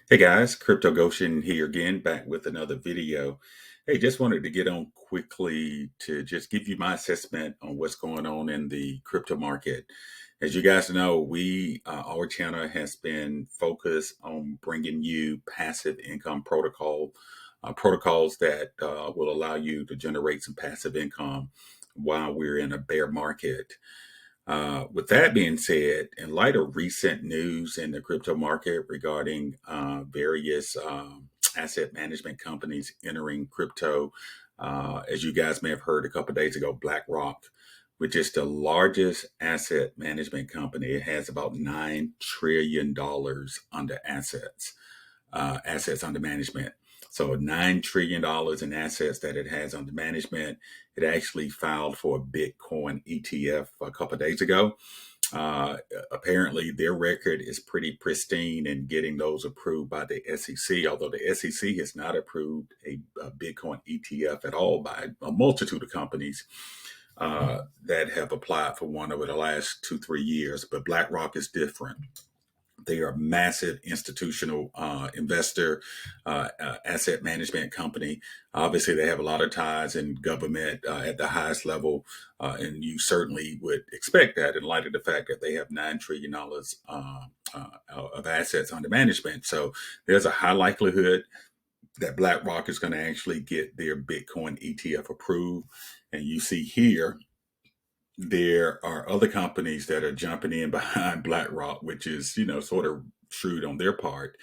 Hey guys, Crypto Goshen here again, back with another video. Hey, just wanted to get on quickly to just give you my assessment on what's going on in the crypto market. As you guys know, our channel has been focused on bringing you passive income protocols that will allow you to generate some passive income while we're in a bear market. With that being said, in light of recent news in the crypto market regarding various asset management companies entering crypto, as you guys may have heard a couple of days ago, Blackrock, which is the largest asset management company, it has about $9 trillion under assets under management. So $9 trillion in assets that it has under management. It actually filed for a Bitcoin ETF a couple of days ago. Uh, Apparently, their record is pretty pristine in getting those approved by the SEC, although the SEC has not approved a Bitcoin ETF at all by a multitude of companies that have applied for one over the last 2, 3 years. But BlackRock is different. They are a massive institutional investor, asset management company. Obviously, they have a lot of ties in government at the highest level, and you certainly would expect that in light of the fact that they have $9 trillion of assets under management. So there's a high likelihood that BlackRock is going to actually get their Bitcoin ETF approved. And you see here there are other companies that are jumping in behind BlackRock, which is, sort of shrewd on their part.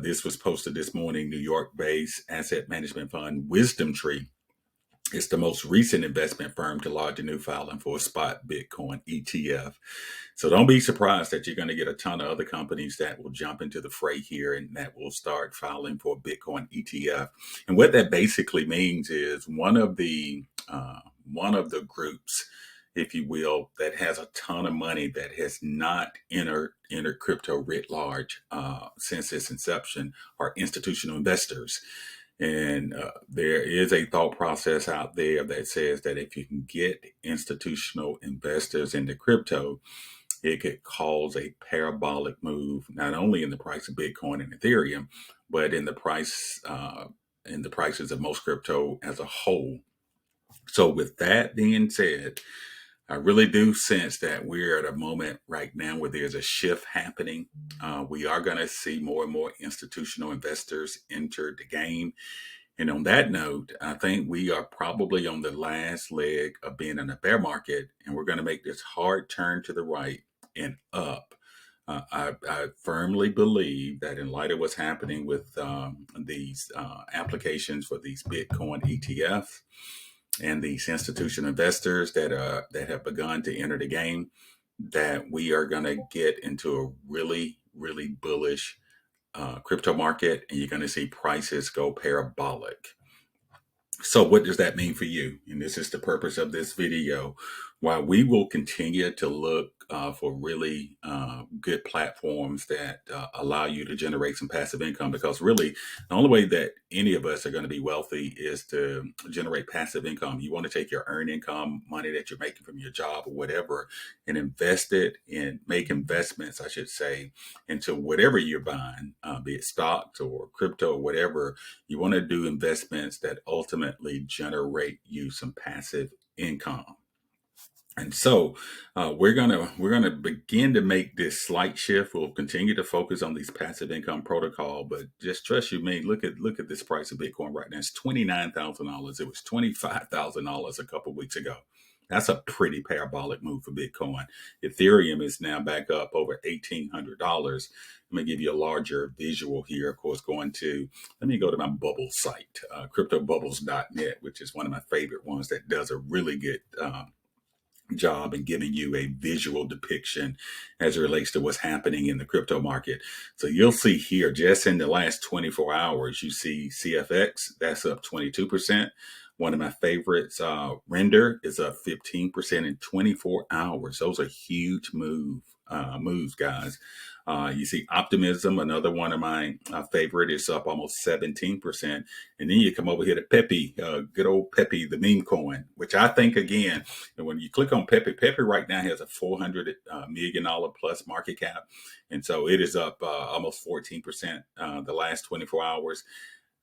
This was posted this morning. New York-based asset management fund Wisdom Tree is the most recent investment firm to lodge a new filing for a spot Bitcoin ETF. So don't be surprised that you're going to get a ton of other companies that will jump into the fray here and that will start filing for a Bitcoin ETF. And what that basically means is one of the groups, if you will, that has a ton of money that has not entered crypto writ large since its inception are institutional investors. And there is a thought process out there that says that if you can get institutional investors into crypto, it could cause a parabolic move, not only in the price of Bitcoin and Ethereum, but in the prices of most crypto as a whole. So, with that being said, I really do sense that we're at a moment right now where there's a shift happening. We are going to see more and more institutional investors enter the game. And on that note, I think we are probably on the last leg of being in a bear market, and we're going to make this hard turn to the right and up. I firmly believe that in light of what's happening with these applications for these Bitcoin ETFs, and these institutional investors that have begun to enter the game, that we are going to get into a really, really bullish crypto market, and you're going to see prices go parabolic. So, what does that mean for you? And this is the purpose of this video. While we will continue to look for really good platforms that allow you to generate some passive income, because really the only way that any of us are going to be wealthy is to generate passive income. You want to take your earned income, money that you're making from your job or whatever, and invest it and make investments, I should say, into whatever you're buying, be it stocks or crypto or whatever. You want to do investments that ultimately generate you some passive income. And so we're gonna begin to make this slight shift. We'll continue to focus on these passive income protocol, but just trust you me. Look at this price of Bitcoin right now. It's $29,000. It was $25,000 a couple weeks ago. That's a pretty parabolic move for Bitcoin. Ethereum is now back up over $1,800. Let me give you a larger visual here. Of course, let me go to my bubble site, cryptobubbles.net, which is one of my favorite ones that does a really good job in giving you a visual depiction as it relates to what's happening in the crypto market. So you'll see here, just in the last 24 hours, you see CFX, that's up 22%. One of my favorites, Render, is up 15% in 24 hours. Those are huge moves, guys. You see Optimism, another one of my favorite, is up almost 17%. And then you come over here to Pepe, good old Pepe, the meme coin, which I think, again, when you click on Pepe, Pepe right now has a $400 million plus market cap. And so it is up almost 14% the last 24 hours.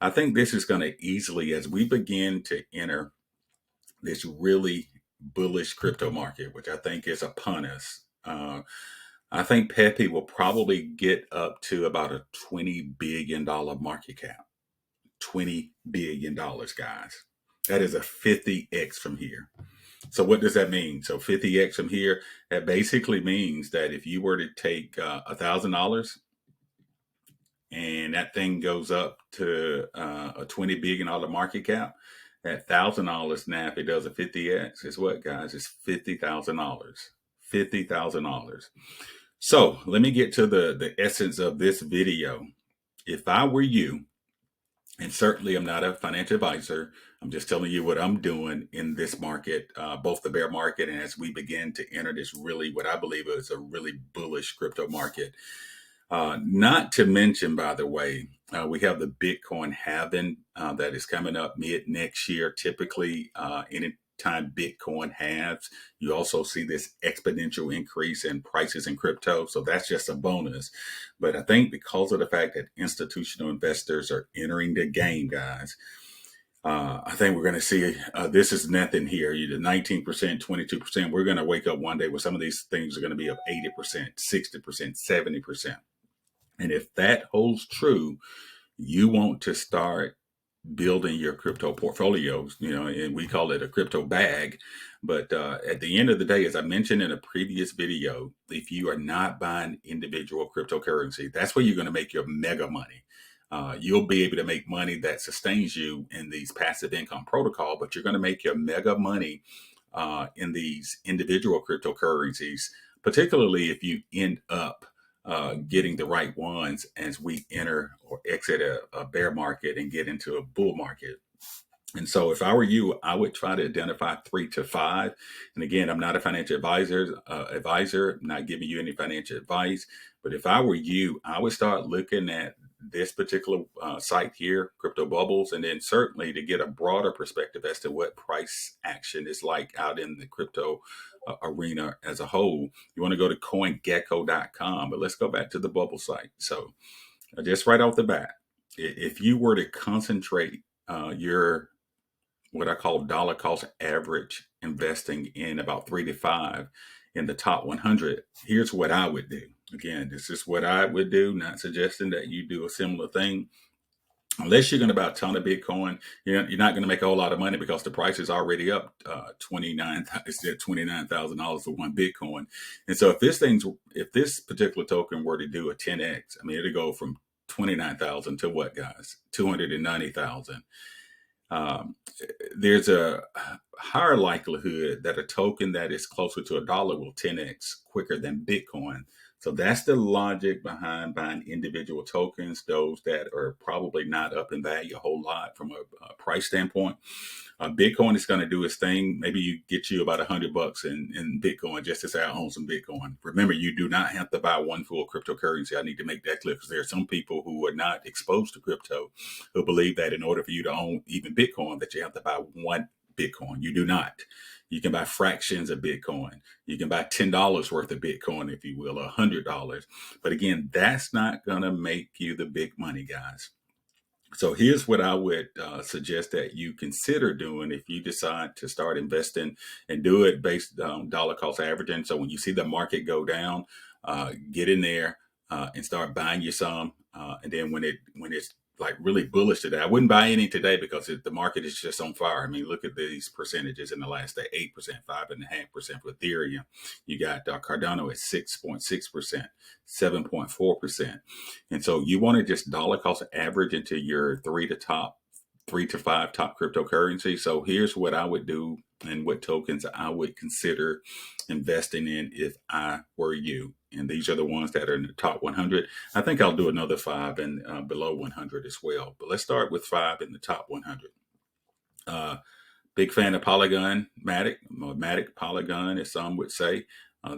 I think this is going to easily, as we begin to enter this really bullish crypto market, which I think is upon us. I think Pepe will probably get up to about a $20 billion market cap. $20 billion, guys. That is a 50x from here. So what does that mean? So 50x from here, that basically means that if you were to take $1,000 and that thing goes up to a $20 billion market cap, that $1,000 now, if it does a 50x, is what, guys? It's $50,000. $50,000. So let me get to the essence of this video. If I were you, and certainly I'm not a financial advisor, I'm just telling you what I'm doing in this market, both the bear market and as we begin to enter this really, what I believe is a really bullish crypto market. Not to mention, by the way, we have the Bitcoin halving that is coming up mid next year. Typically, anytime Bitcoin halves, you also see this exponential increase in prices in crypto. So that's just a bonus. But I think because of the fact that institutional investors are entering the game, guys, I think we're going to see this is nothing here. You did 19%, 22%. We're going to wake up one day where some of these things are going to be up 80%, 60%, 70%. And if that holds true, you want to start building your crypto portfolios, and we call it a crypto bag. But at the end of the day, as I mentioned in a previous video, if you are not buying individual cryptocurrency, that's where you're going to make your mega money. You'll be able to make money that sustains you in these passive income protocol, but you're going to make your mega money in these individual cryptocurrencies, particularly if you end up getting the right ones as we enter or exit a bear market and get into a bull market. And so if I were you, I would try to identify 3 to 5. And again, I'm not a financial advisor, I'm not giving you any financial advice. But if I were you, I would start looking at this particular site here, Crypto Bubbles, and then certainly to get a broader perspective as to what price action is like out in the crypto arena as a whole. You want to go to coingecko.com, but let's go back to the bubble site. So just right off the bat, if you were to concentrate your what I call dollar cost average investing in about 3 to 5 in the top 100, here's what I would do. Again, this is what I would do, not suggesting that you do a similar thing. Unless you're going to buy a ton of Bitcoin, you're not going to make a whole lot of money because the price is already up $29,000 for one Bitcoin. And so if this particular token were to do a 10x, I mean, it'd go from 29,000 to what, guys? 290,000. There's a higher likelihood that a token that is closer to $1 will 10x quicker than Bitcoin. So that's the logic behind buying individual tokens, those that are probably not up in value a whole lot from a price standpoint. Bitcoin is going to do its thing. Maybe you get you about $100 in Bitcoin just to say I own some Bitcoin. Remember, you do not have to buy one full cryptocurrency. I need to make that clear because there are some people who are not exposed to crypto who believe that in order for you to own even Bitcoin, that you have to buy one Bitcoin. You do not. You can buy fractions of Bitcoin. You can buy $10 worth of Bitcoin, if you will, or $100. But again, that's not going to make you the big money, guys. So here's what I would suggest that you consider doing if you decide to start investing and do it based on dollar cost averaging. So when you see the market go down, get in there and start buying you some. And then when it's like really bullish today, I wouldn't buy any today because the market is just on fire. I mean, look at these percentages in the last day: 8%, 5.5% for Ethereum. You got Cardano at 6.6%, 7.4%. And so you want to just dollar cost average into your 3 to 5 top cryptocurrency. So here's what I would do and what tokens I would consider investing in if I were you. And these are the ones that are in the top 100. I think I'll do another 5 and below 100 as well. But let's start with 5 in the top 100. Big fan of Polygon, Matic Polygon, as some would say.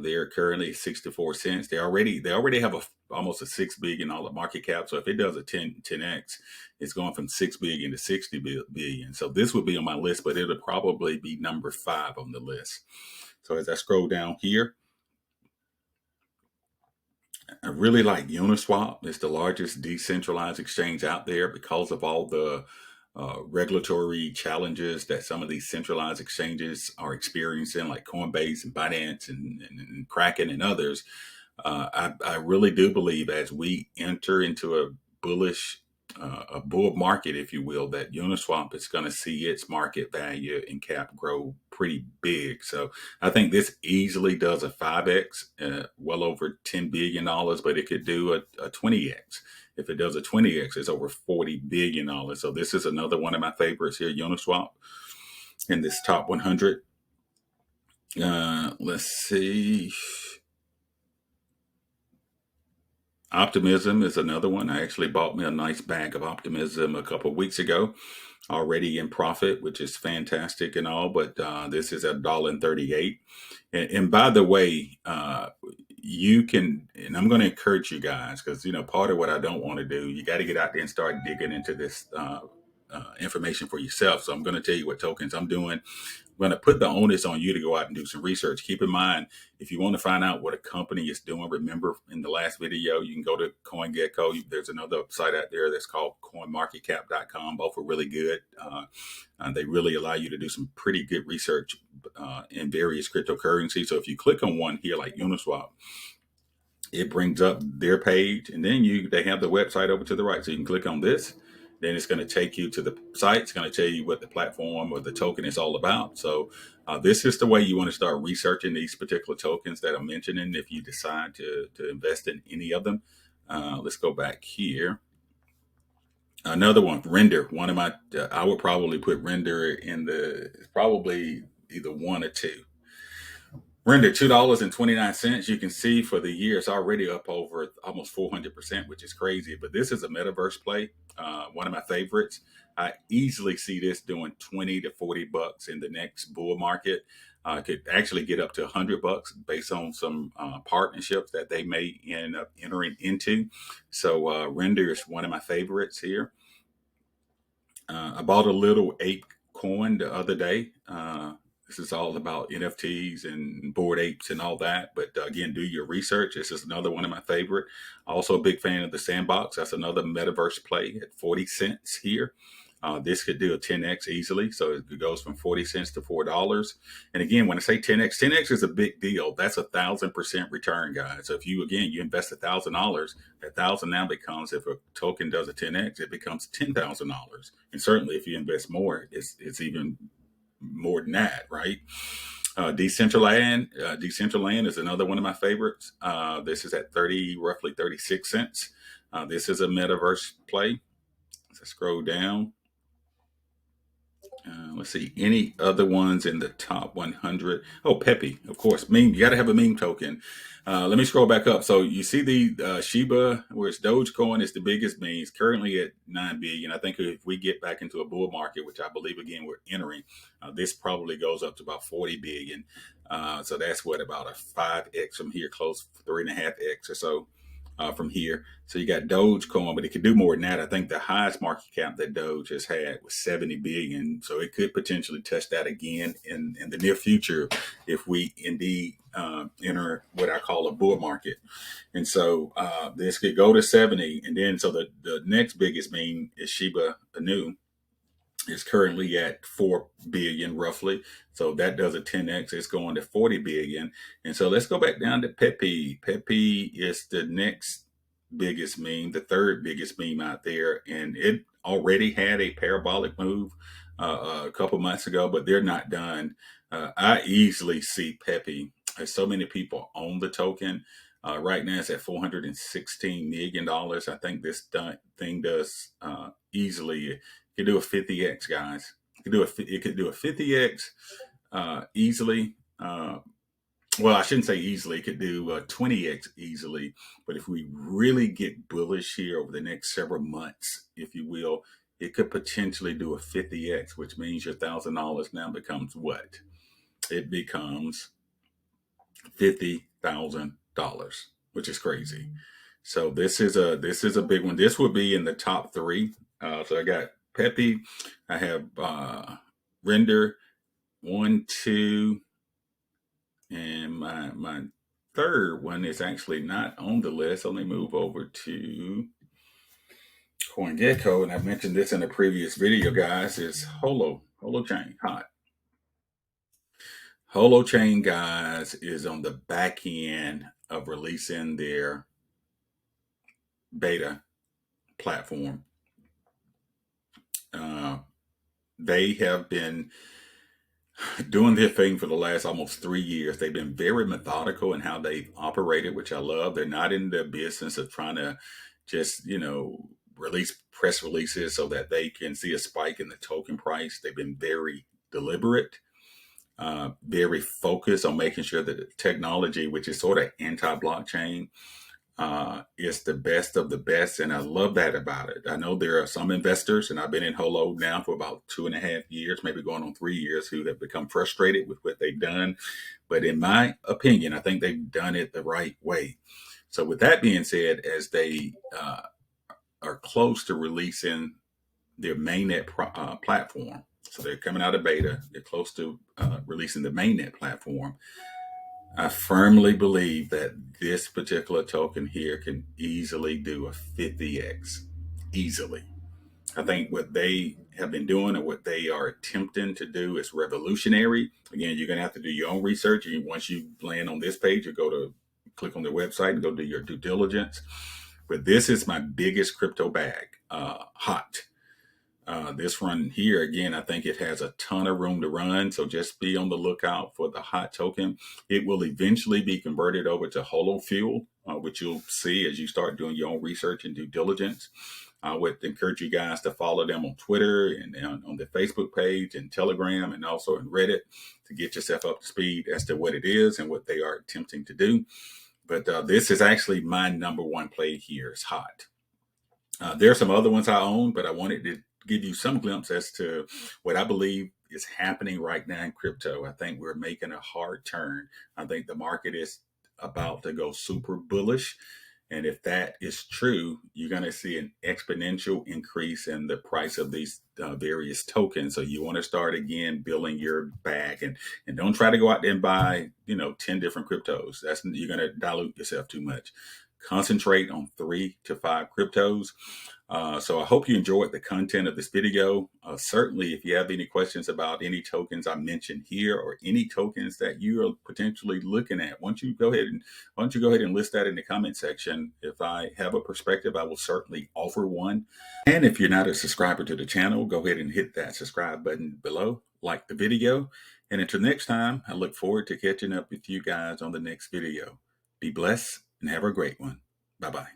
They're currently 64 cents. They already have almost a $6 billion market cap. So if it does a 10x, it's going from 6 billion to 60 billion. So this would be on my list, but it'll probably be number 5 on the list. So as I scroll down here, I really like Uniswap. It's the largest decentralized exchange out there because of all the regulatory challenges that some of these centralized exchanges are experiencing, like Coinbase and Binance and Kraken and others. I really do believe as we enter into a bull market, if you will, that Uniswap is going to see its market value and cap grow pretty big. So I think this easily does a 5x, well over $10 billion, but it could do a 20x. If it does a 20x, it's over $40 billion. So this is another one of my favorites here, Uniswap, in this top 100. Let's see. Optimism is another one. I actually bought me a nice bag of Optimism a couple of weeks ago, already in profit, which is fantastic and all. But this is $1.38. And by the way, you can, and I'm going to encourage you guys because part of what I don't want to do, you got to get out there and start digging into this information for yourself. So I'm going to tell you what tokens I'm doing. I'm going to put the onus on you to go out and do some research. Keep in mind, if you want to find out what a company is doing, remember in the last video, you can go to CoinGecko. There's another site out there that's called coinmarketcap.com. Both are really good. They really allow you to do some pretty good research in various cryptocurrencies. So if you click on one here like Uniswap, it brings up their page, and then they have the website over to the right. So you can click on this. Then it's going to take you to the site. It's going to tell you what the platform or the token is all about. So this is the way you want to start researching these particular tokens that I'm mentioning if you decide to invest in any of them. Let's go back here. Another one, Render. One of my, I would probably put Render in probably either 1 or 2. Render $2.29. You can see for the year it's already up over almost 400%, which is crazy. But this is a metaverse play, one of my favorites. I easily see this doing 20 to 40 bucks in the next bull market. Could actually get up to $100 based on some partnerships that they may end up entering into. So Render is one of my favorites here. I bought a little ape coin the other day. This is all about NFTs and Bored Apes and all that. But again, do your research. This is another one of my favorite. Also a big fan of the Sandbox. That's another metaverse play at 40 cents here. This could do a 10x easily. So it goes from 40 cents to $4. And again, when I say 10x, 10x is a big deal. That's 1,000% return, guys. So if you invest $1,000, that thousand now becomes, if a token does a 10x, it becomes $10,000. And certainly if you invest more, it's even more than that, right? Decentraland is another one of my favorites. This is at roughly 36 cents. This is a metaverse play. As I scroll down, let's see, any other ones in the top 100? Oh, Pepe, of course. Meme, you got to have a meme token. Let me scroll back up. So you see the Shiba, where it's Dogecoin is the biggest meme. It's currently at 9 billion. I think if we get back into a bull market, which I believe again we're entering, this probably goes up to about 40 billion. So that's what, about a 5x from here, close 3.5x or so. From here. So you got Dogecoin, but it could do more than that. I think the highest market cap that Doge has had was 70 billion. So it could potentially touch that again in the near future if we indeed enter what I call a bull market. And so this could go to 70. And then so the next biggest meme is Shiba Inu. Is currently at 4 billion roughly. So that does a 10x. It's going to 40 billion. And so let's go back down to Pepe. Pepe is the next biggest meme, the third biggest meme out there. And it already had a parabolic move a couple months ago, but they're not done. I easily see Pepe. There's so many people own the token. Right now it's at $416 million. I think this thing does easily. It could do a 50x, guys. It could do a 50x easily. Well, I shouldn't say easily. It could do 20x easily. But if we really get bullish here over the next several months, if you will, it could potentially do a 50x, which means your $1,000 now becomes what? It becomes $50,000, which is crazy. So this is a big one. This would be in the top three. So I got Pepe, I have Render, one, two, and my third one is actually not on the list. Let me move over to CoinGecko, and I mentioned this in a previous video, guys. Is Holochain hot? Holochain, guys, is on the back end of releasing their beta platform. Uh, they have been doing their thing for the last almost 3 years. They've been very methodical in how they've operated, which I love. They're not in the business of trying to just, release press releases so that they can see a spike in the token price. They've been very deliberate, very focused on making sure that the technology, which is sort of anti-blockchain, is the best of the best. And I love that about it. I know there are some investors, and I've been in Holo now for about 2.5 years, maybe going on 3 years, who have become frustrated with what they've done. But in my opinion, I think they've done it the right way. So with that being said, as they are close to releasing their mainnet platform, so they're coming out of beta, they're close to releasing the mainnet platform. I firmly believe that this particular token here can easily do a 50x, easily. I think what they have been doing and what they are attempting to do is revolutionary. Again, you're going to have to do your own research. And once you land on this page, you go to click on their website and go do your due diligence. But this is my biggest crypto bag, hot. This run here, again, I think it has a ton of room to run. So just be on the lookout for the hot token. It will eventually be converted over to Holo Fuel, which you'll see as you start doing your own research and due diligence. I would encourage you guys to follow them on Twitter and on the Facebook page and Telegram, and also in Reddit, to get yourself up to speed as to what it is and what they are attempting to do. But this is actually my number one play here. It's hot. There are some other ones I own, but I wanted to give you some glimpse as to what I believe is happening right now in crypto. I think we're making a hard turn. I think the market is about to go super bullish. And if that is true, you're going to see an exponential increase in the price of these various tokens. So you want to start again building your bag, and don't try to go out there and buy 10 different cryptos. You're going to dilute yourself too much. Concentrate on 3 to 5 cryptos. So I hope you enjoyed the content of this video. Certainly, if you have any questions about any tokens I mentioned here, or any tokens that you are potentially looking at, why don't you go ahead and list that in the comment section. If I have a perspective, I will certainly offer one. And if you're not a subscriber to the channel, go ahead and hit that subscribe button below, like the video. And until next time, I look forward to catching up with you guys on the next video. Be blessed and have a great one. Bye-bye.